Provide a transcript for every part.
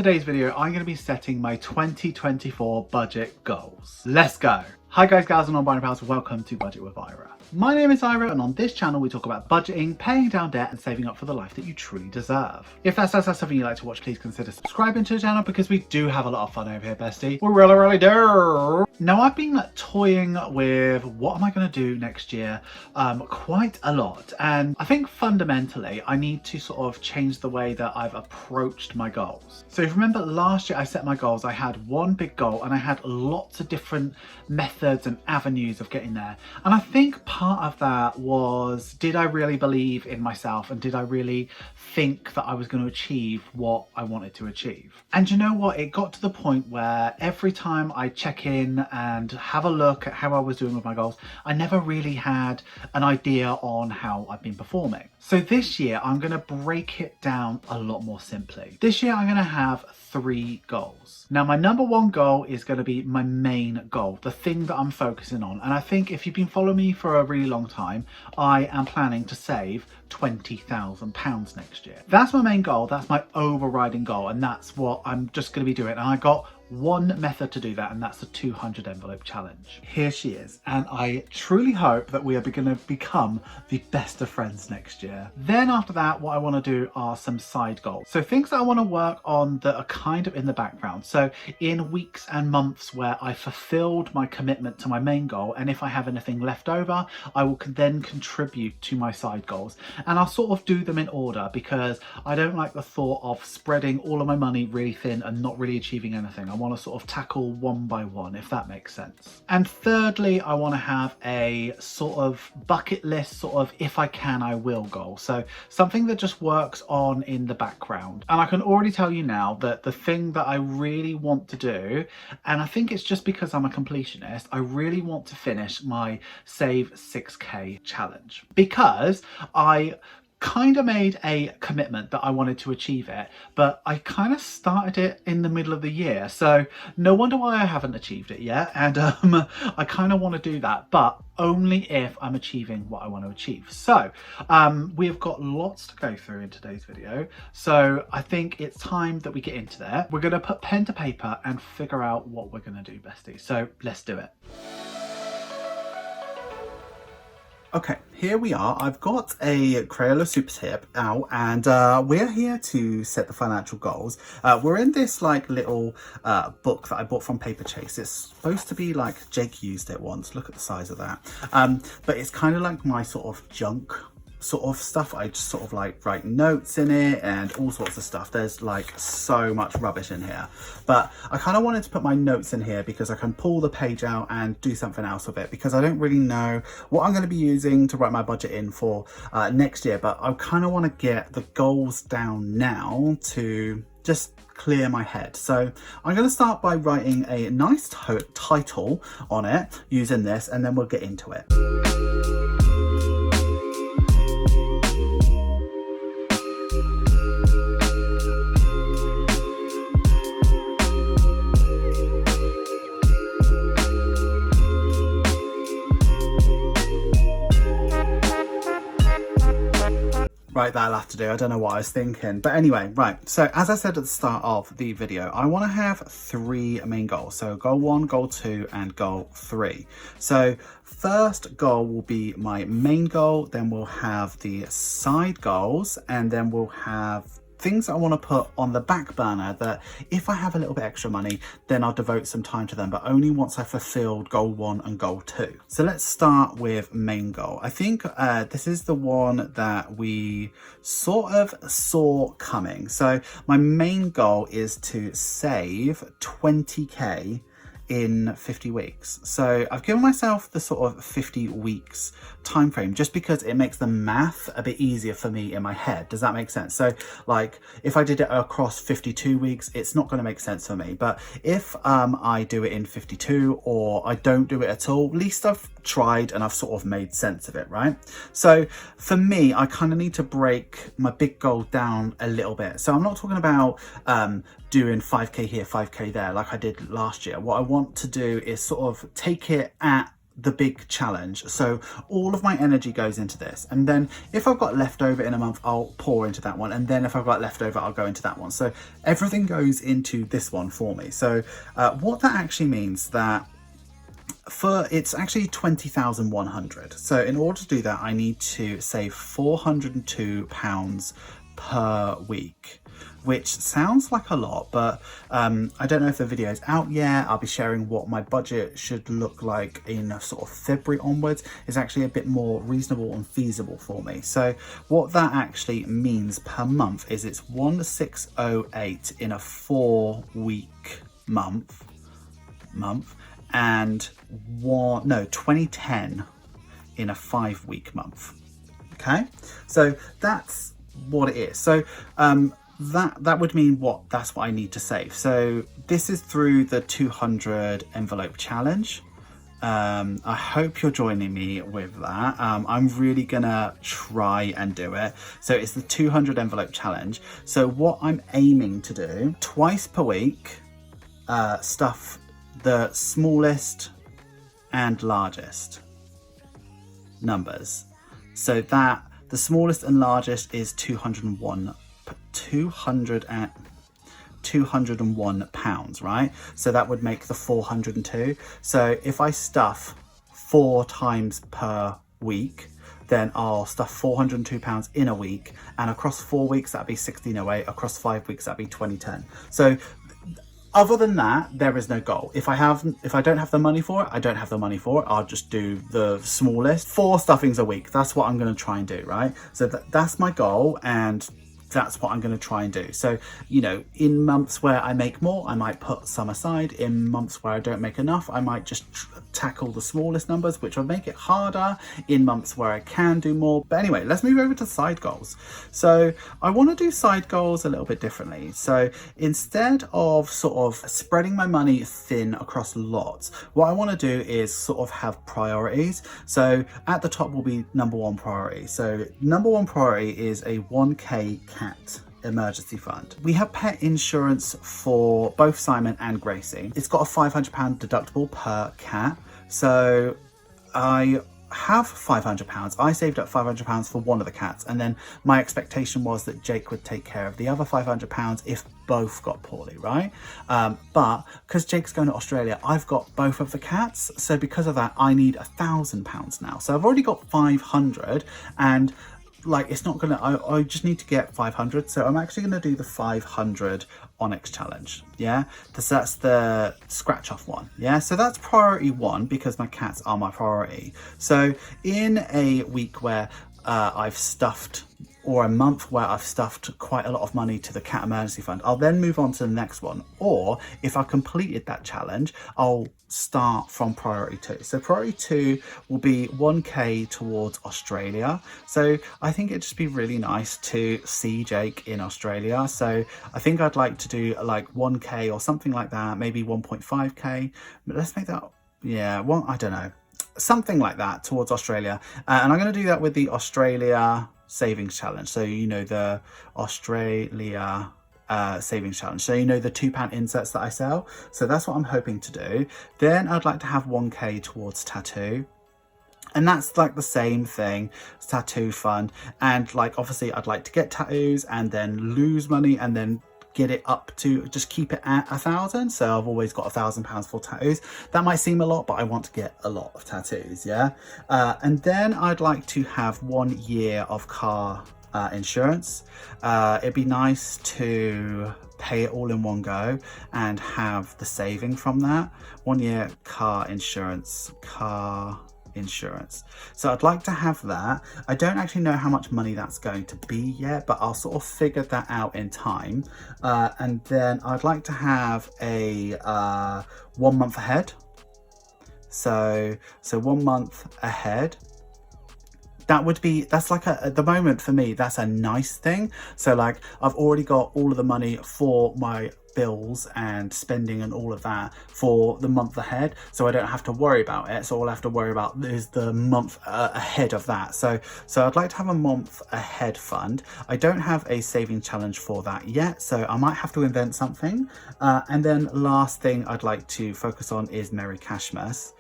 today's video, I'm going to be setting my 2024 budget goals. Let's go. Hi guys, gals and non-binary pals, welcome to Budget with Ira. My name is Ira and on this channel we talk about budgeting, paying down debt and saving up for the life that you truly deserve. If that's something you like to watch, please consider subscribing to the channel because we do have a lot of fun over here, bestie. We really do. Now I've been toying with what am I going to do next year quite a lot, and I think fundamentally I need to sort of change the way that I've approached my goals. So if you remember last year I set my goals, I had one big goal and I had lots of different methods and avenues of getting there, and I think part of that was, did I really believe in myself and did I really think that I was going to achieve what I wanted to achieve? And you know what, it got to the point where every time I check in and have a look at how I was doing with my goals, I never really had an idea on how I've been performing. So this year I'm going to break it down a lot more simply. This year I'm going to have 3 goals. Now my number one goal is going to be my main goal, the thing that I'm focusing on. And I think if you've been following me for a really long time, I am planning to save £20,000 next year. That's my main goal, that's my overriding goal, and that's what I'm just going to be doing. And I got one method to do that, and that's the 200 envelope challenge. Here she is, and I truly hope that we are going to become the best of friends next year. Then after that, what I want to do are some side goals. So things that I want to work on that are kind of in the background. So in weeks and months where I fulfilled my commitment to my main goal, and if I have anything left over, I will then contribute to my side goals. And I'll sort of do them in order because I don't like the thought of spreading all of my money really thin and not really achieving anything. I want to sort of tackle one by one, if that makes sense. And thirdly, I want to have a sort of bucket list, sort of if I can, I will goal. So something that just works on in the background. And I can already tell you now that the thing that I really want to do, and I think it's just because I'm a completionist, I really want to finish my Save 6K challenge because I kind of made a commitment that I wanted to achieve it, but I kind of started it in the middle of the year, so no wonder why I haven't achieved it yet. And I kind of want to do that, but only if I'm achieving what I want to achieve. So we've got lots to go through in today's video, so I think it's time that we get into there. We're going to put pen to paper and figure out what we're going to do, bestie. So let's do it. Okay, here we are. I've got a Crayola Super Tip out, and we're here to set the financial goals. We're in this like little book that I bought from Paper Chase. It's supposed to be like, Jake used it once. Look at the size of that. But it's kind of like my sort of junk sort of stuff. I just sort of like write notes in it and all sorts of stuff. There's like so much rubbish in here, but I kind of wanted to put my notes in here because I can pull the page out and do something else with it, because I don't really know what I'm going to be using to write my budget in for next year. But I kind of want to get the goals down now to just clear my head. So I'm going to start by writing a nice title on it using this, and then we'll get into it. Right, that'll have to do. I don't know what I was thinking, but anyway, right, so as I said at the start of the video, I want to have 3 main goals. So goal 1, goal 2 and goal 3. So first goal will be my main goal, then we'll have the side goals, and then we'll have things I want to put on the back burner that if I have a little bit extra money, then I'll devote some time to them, but only once I've fulfilled goal 1 and goal 2. So let's start with main goal. I think this is the one that we sort of saw coming. So my main goal is to save 20k in 50 weeks. So I've given myself the sort of 50 weeks time frame just because it makes the math a bit easier for me in my head. Does that make sense? So like if I did it across 52 weeks, it's not going to make sense for me. But if I do it in 52 or I don't do it at all, at least I've tried and I've sort of made sense of it, right? So for me, I kind of need to break my big goal down a little bit. So I'm not talking about doing 5k here, 5k there like I did last year. What I want to do is sort of take it at the big challenge. So all of my energy goes into this, and then if I've got leftover in a month, I'll pour into that one, and then if I've got leftover, I'll go into that one. So everything goes into this one for me. So what that actually means that it's actually 20,100. So in order to do that, I need to save £402 per week, which sounds like a lot, but I don't know if the video is out yet. I'll be sharing what my budget should look like in sort of February onwards. It's actually a bit more reasonable and feasible for me. So what that actually means per month is it's 1608 in a 4-week month, and 2010 in a 5-week month. Okay, so that's what it is. So that would mean that's what I need to save. So this is through the 200 envelope challenge. I hope you're joining me with that. I'm really gonna try and do it. So it's the 200 envelope challenge. So what I'm aiming to do twice per week, stuff the smallest and largest numbers. So that the smallest and largest is 201 pounds, right? So that would make the 402. So if I stuff 4 times per week, then I'll stuff 402 pounds in a week, and across 4 weeks that'd be 1608, across 5 weeks that'd be 2010. So other than that, there is no goal. If I don't have the money for it, I don't have the money for it. I'll just do the smallest 4 stuffings a week. That's what I'm going to try and do, right? So that's my goal, and that's what I'm going to try and do. So, you know, in months where I make more, I might put some aside. In months where I don't make enough, I might just tackle the smallest numbers, which will make it harder in months where I can do more. But anyway, let's move over to side goals. So I want to do side goals a little bit differently. So instead of sort of spreading my money thin across lots, what I want to do is sort of have priorities. So at the top will be number 1 priority. So number 1 priority is a 1k cat emergency fund. We have pet insurance for both Simon and Gracie. It's got a £500 deductible per cat. So I have £500. I saved up £500 for one of the cats, and then my expectation was that Jake would take care of the other £500 if both got poorly, right? But because Jake's going to Australia, I've got both of the cats, so because of that I need £1,000 now. So I've already got 500, and like it's not gonna, I just need to get 500, so I'm actually gonna do the 500 Onyx challenge. Yeah, that's the scratch off one. Yeah, so that's priority 1 because my cats are my priority. So in a week where I've stuffed, or a month where I've stuffed quite a lot of money to the cat emergency fund, I'll then move on to the next one. Or if I completed that challenge, I'll start from priority 2. So priority 2 will be 1k towards Australia. So I think it'd just be really nice to see Jake in Australia. So I think I'd like to do like 1k or something like that, maybe 1.5k. But let's make that, yeah, I don't know, something like that towards Australia. And I'm going to do that with the Australia savings challenge. So you know, the Australia savings challenge, so you know, the £2 inserts that I sell. So that's what I'm hoping to do. Then I'd like to have 1k towards tattoo, and that's like the same thing, tattoo fund. And like obviously I'd like to get tattoos and then lose money and then get it up to just keep it at 1,000. So I've always got £1,000 for tattoos. That might seem a lot, but I want to get a lot of tattoos. Yeah. And then I'd like to have 1 year of car insurance. It'd be nice to pay it all in one go and have the saving from that. 1 year car insurance. So I'd like to have that. I don't actually know how much money that's going to be yet, but I'll sort of figure that out in time. And then I'd like to have a 1 month ahead. So 1 month ahead. That's like at the moment for me, that's a nice thing. So like I've already got all of the money for my bills and spending and all of that for the month ahead, so I don't have to worry about it. So all I have to worry about is the month ahead of that. So I'd like to have a month ahead fund. I don't have a saving challenge for that yet, so I might have to invent something. And then last thing I'd like to focus on is Merry Cashmas.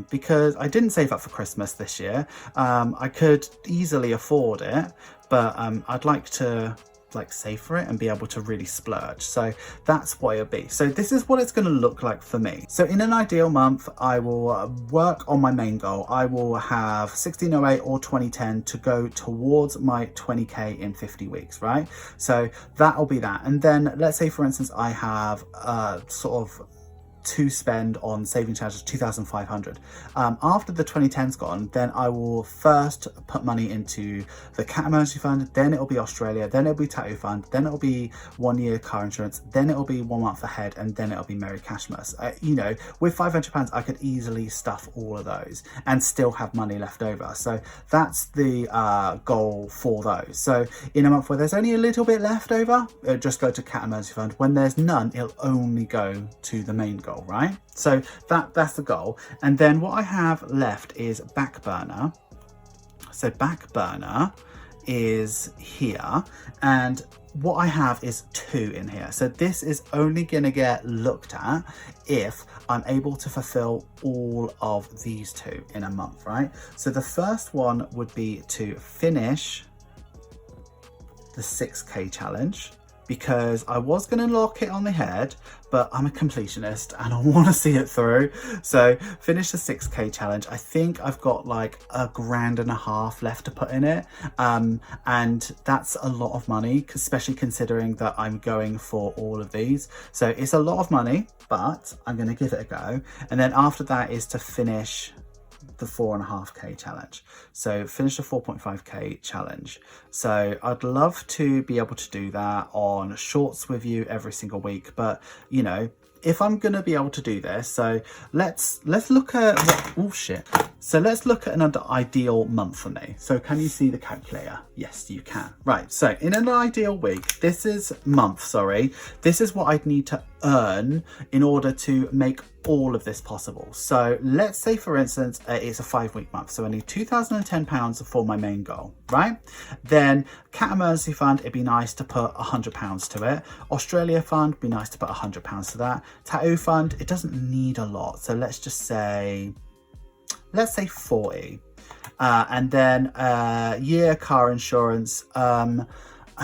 Because I didn't save up for Christmas this year. I could easily afford it, but I'd like to save for it and be able to really splurge. So that's what it'll be. So this is what it's going to look like for me. So in an ideal month, I will work on my main goal. I will have 1608 or 2010 to go towards my 20k in 50 weeks, right? So that'll be that. And then let's say, for instance, I have sort of to spend on saving charges 2,500. After the 2010's gone, then I will first put money into the cat emergency fund, then it'll be Australia, then it'll be tattoo fund, then it'll be 1 year car insurance, then it'll be 1 month ahead, and then it'll be Merry Cashmas. You know, with £500 I could easily stuff all of those and still have money left over. So that's the goal for those. So in a month where there's only a little bit left over, it'll just go to cat emergency fund. When there's none, it'll only go to the main goal, right? So that's the goal. And then what I have left is back burner. So back burner is here, and what I have is 2 in here. So this is only going to get looked at if I'm able to fulfill all of these 2 in a month, right? So the first one would be to finish the 6k challenge, because I was going to lock it on the head, but I'm a completionist and I want to see it through. So finish the 6k challenge. I think I've got like £1.5 grand left to put in it. And that's a lot of money, especially considering that I'm going for all of these. So it's a lot of money, but I'm going to give it a go. And then after that is to finish the 4.5k challenge. So finish the 4.5k challenge. So I'd love to be able to do that on shorts with you every single week, but you know, if I'm going to be able to do this, so let's look at so let's look at an ideal month for me. So can you see the calculator? Yes, you can. Right, so in an ideal week, this is what I'd need to earn in order to make all of this possible. So let's say, for instance, it's a 5-week month, so I need £2,010 for my main goal, right? Then cat emergency fund, it'd be nice to put £100 to it. Australia fund, be nice to put £100 to that. Tattoo fund, it doesn't need a lot, so let's say 40. And then year car insurance, I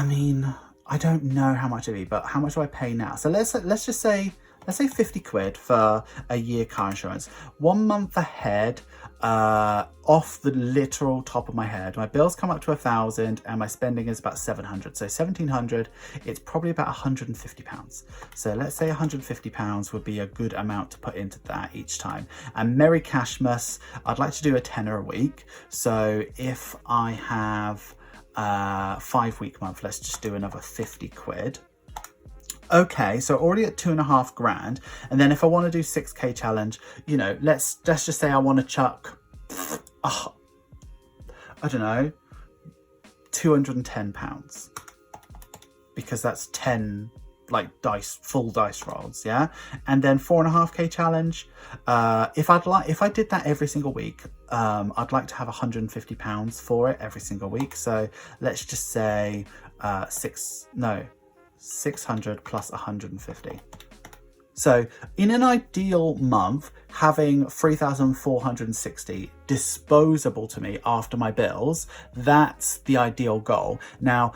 mean, I don't know how much it'd be, but how much do I pay now? So let's just say 50 quid for a year car insurance. 1 month ahead, off the literal top of my head, my bills come up to 1,000 and my spending is about 700. So 1,700, it's probably about £150. So let's say £150 would be a good amount to put into that each time. And Merry Cashmas, I'd like to do a tenner a week. So if I have a 5-week month, let's just do another 50 quid. Okay, so already at 2.5 grand. And then if I want to do 6k challenge, you know, let's just say I want to chuck, I don't know, £210, because that's 10 like full dice rolls, yeah. And then 4.5k challenge, if I did that every single week, I'd like to have £150 for it every single week. So let's just say 600 plus 150. So in an ideal month, having 3,460 disposable to me after my bills, that's the ideal goal. Now,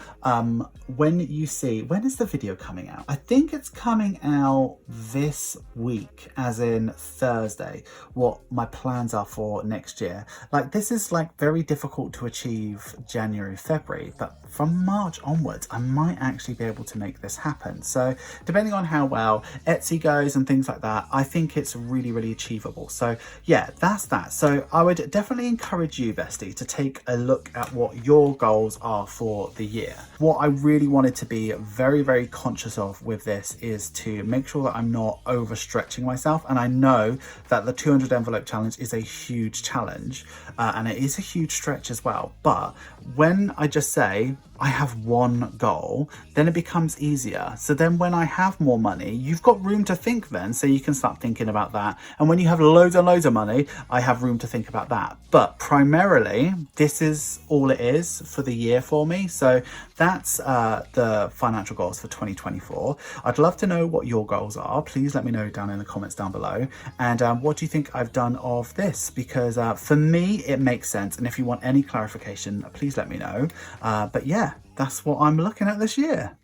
when is the video coming out? I think it's coming out this week, as in Thursday, what my plans are for next year. Like, this is like very difficult to achieve January, February, but from March onwards, I might actually be able to make this happen. So depending on how well Etsy goes and things like that, I think it's really, really achievable achievable. So yeah, that's that. So I would definitely encourage you, bestie, to take a look at what your goals are for the year. What I really wanted to be very, very conscious of with this is to make sure that I'm not overstretching myself. And I know that the 200 envelope challenge is a huge challenge and it is a huge stretch as well. But when I just say I have one goal, then it becomes easier. So then when I have more money, you've got room to think then, so you can start thinking about that. And when you have loads and loads of money, I have room to think about that. But primarily, this is all it is for the year for me. So that's the financial goals for 2024. I'd love to know what your goals are. Please let me know down in the comments down below. And what do you think I've done of this? Because for me, it makes sense. And if you want any clarification, please let me know. But yeah, that's what I'm looking at this year.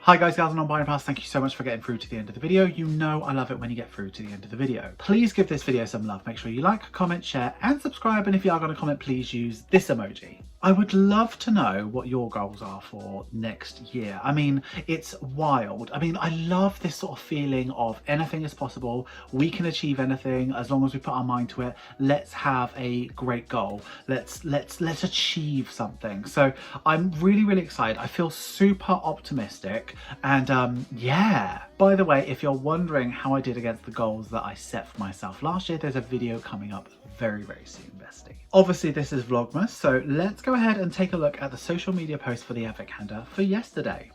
Hi guys, gals and non-binary pals, thank you so much for getting through to the end of the video. You know I love it when you get through to the end of the video. Please give this video some love. Make sure you like, comment, share and subscribe, and if you are going to comment, please use this emoji. I would love to know what your goals are for next year. I mean, it's wild. I mean, I love this sort of feeling of anything is possible. We can achieve anything as long as we put our mind to it. Let's have a great goal. Let's achieve something. So I'm really, really excited. I feel super optimistic and yeah. By the way, if you're wondering how I did against the goals that I set for myself last year, there's a video coming up very, very soon, bestie. Obviously, this is Vlogmas, so let's go ahead and take a look at the social media post for the advent calendar for yesterday.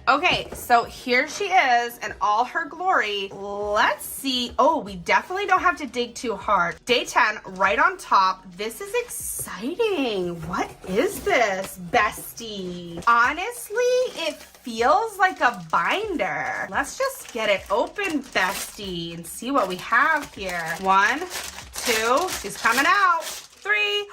Okay, so here she is in all her glory. Let's see. Oh, we definitely don't have to dig too hard. Day 10, right on top. This is exciting. What is this, bestie? Honestly, it feels like a binder. Let's just get it open, bestie, and see what we have here. 1, 2, she's coming out. 3.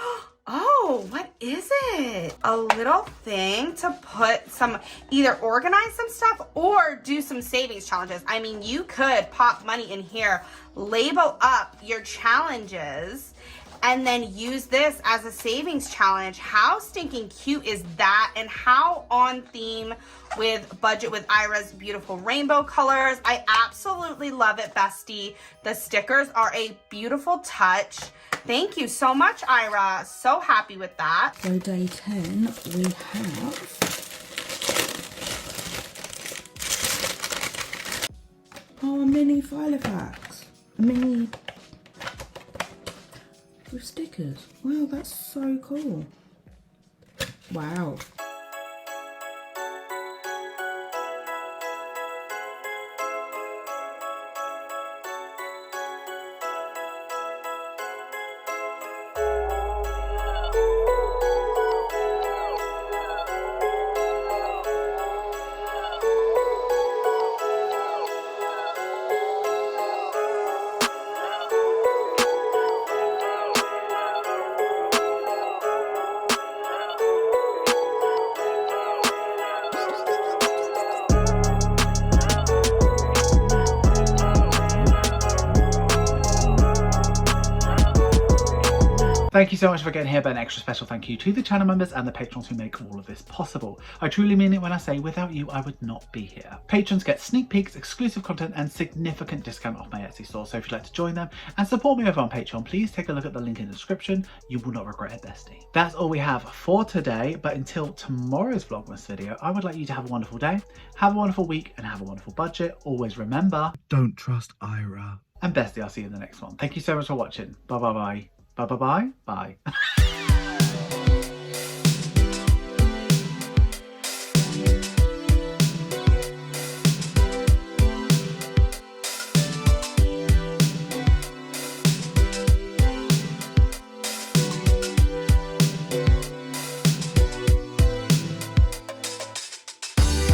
Oh, what is it? A little thing to put some, either organize some stuff or do some savings challenges. I mean, you could pop money in here, label up your challenges, and then use this as a savings challenge. How stinking cute is that? And how on theme with Budget with Ira's beautiful rainbow colors. I absolutely love it, bestie. The stickers are a beautiful touch. Thank you so much, Ira. So happy with that. So day 10, we have a mini Filofax. A mini with stickers. Wow, that's so cool. Wow. Thank you so much for getting here, but an extra special thank you to the channel members and the patrons who make all of this possible. I truly mean it when I say without you, I would not be here. Patrons get sneak peeks, exclusive content and significant discount off my Etsy store. So if you'd like to join them and support me over on Patreon, please take a look at the link in the description. You will not regret it, bestie. That's all we have for today, but until tomorrow's Vlogmas video, I would like you to have a wonderful day, have a wonderful week and have a wonderful budget. Always remember, don't trust Ira. And bestie, I'll see you in the next one. Thank you so much for watching. Bye bye bye. Bye bye bye. Bye.